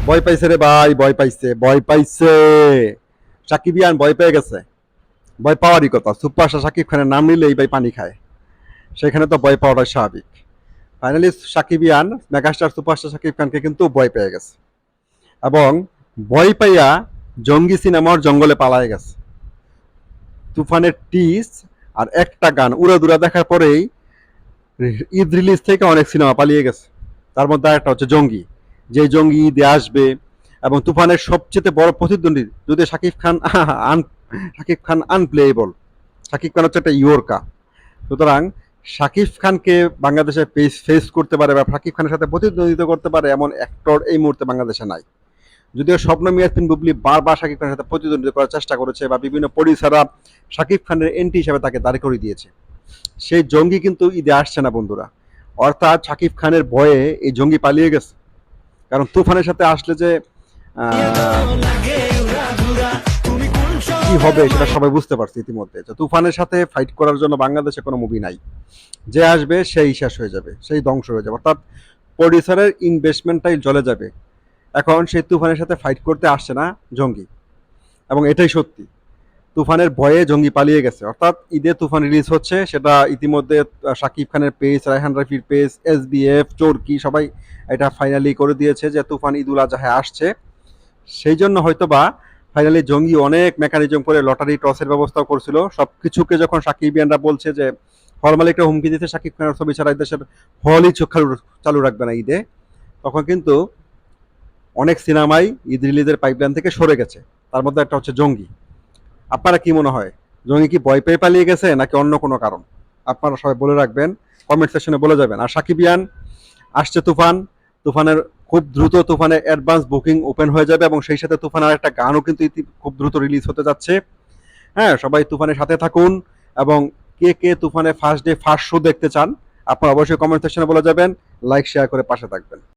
ভয় পাইছে রে ভাই, ভয় পাইছে, ভয় পাইছে। সাকিবিয়ান ভয় পেয়ে গেছে। ভয় পাওয়ারই কথা, সুপারস্টার সাকিব খানের নাম নিলেই ভাই পানি খায়। সেখানে তো ভয় পাওয়াটা স্বাভাবিক। ফাইনালি সাকিবিয়ান মেগাস্টার সুপারস্টার সাকিব খানকে কিন্তু ভয় পেয়ে গেছে, এবং ভয় পাইয়া জঙ্গি সিনেমার জঙ্গলে পালায় গেছে। তুফানের টিস আর একটা গান উড়াদুরা দেখার পরেই ঈদ রিলিজ থেকে অনেক সিনেমা পালিয়ে গেছে। তার মধ্যে একটা হচ্ছে জঙ্গি, যে জঙ্গি ঈদে আসবে। এবং তুফানের সবচেয়ে বড় প্রতিদ্বন্দ্বী যদি শাকিব খান আনপ্লেয়েবল। শাকিব খান হচ্ছে একটা ইয়র্কা। সুতরাং শাকিব খানকে বাংলাদেশে ফেস করতে পারে বা শাকিব খানের সাথে প্রতিদ্বন্দ্বিতা করতে পারে এমন অ্যাক্টর এই মুহূর্তে বাংলাদেশে নাই। যদিও স্বপ্নম ইয়াসমিন বুবলি বারবার শাকিব খানের সাথে প্রতিদ্বন্দ্বিতা করার চেষ্টা করেছে, বা বিভিন্ন প্রডিউসাররা শাকিব খানের এন্ট্রি হিসেবে তাকে দাঁড় করিয়ে দিয়েছে। সেই জঙ্গি কিন্তু ঈদে আসছে না বন্ধুরা। অর্থাৎ শাকিব খানের ভয়ে এই জঙ্গি পালিয়ে গেছে। কারণ তুফানের সাথে আসলে যে কি হবে সেটা সবাই বুঝতে পারছে ইতিমধ্যে, যে তুফানের সাথে ফাইট করার জন্য বাংলাদেশে কোনো মুভি নাই। যে আসবে সেই শেষ হয়ে যাবে, সেই ধ্বংস হয়ে যাবে, অর্থাৎ প্রডিউসারের ইনভেস্টমেন্টটাই জ্বলে যাবে। এখন সেই তুফানের সাথে ফাইট করতে আসছে না জঙ্গি, এবং এটাই সত্যি। তুফানের ভয়ে জঙ্গি পালিয়ে গেছে। অর্থাৎ ঈদে তুফান রিলিজ হচ্ছে, সেটা ইতিমধ্যে শাকিব খানের পেজ, রায়হান রাফির পেজ, SBF, চরকি সবাই এটা ফাইনালি করে দিয়েছে যে তুফান ঈদুল আজহায় আসছে। সেই জন্য হয়তোবা ফাইনালি জঙ্গি অনেক মেকানিজম করে লটারি টসের ব্যবস্থাও করছিল। সবকিছুকে যখন সাকিবিয়ানরা বলছে যে হল মালিকরা হুমকি দিতে সাকিব খানের ছবি ছাড়া দেশের হলই চালু রাখবে না ঈদে, তখন কিন্তু অনেক সিনেমাই ঈদ রিলিজের পাইপলাইন থেকে সরে গেছে। তার মধ্যে একটা হচ্ছে জঙ্গি। আপনারা কি মনে হয়, জঙ্গি কি ভয় পেয়ে পালিয়ে গেছে নাকি অন্য কোনো কারণ? আপনারা সবাই বলে রাখবেন, কমেন্ট সেকশনে বলে যাবেন। আর সাকিবিয়ান আসছে তুফান, তুফানের খুব দ্রুত তুফানের অ্যাডভান্স বুকিং ওপেন হয়ে যাবে, এবং সেই সাথে তুফানের একটা গানও কিন্তু খুব দ্রুত রিলিজ হতে যাচ্ছে। হ্যাঁ, সবাই তুফানের সাথে থাকুন। এবং কে কে তুফানের ফার্স্ট ডে ফার্স্ট শো দেখতে চান আপনারা অবশ্যই কমেন্ট সেকশনে বলে যাবেন। লাইক শেয়ার করে পাশে থাকবেন।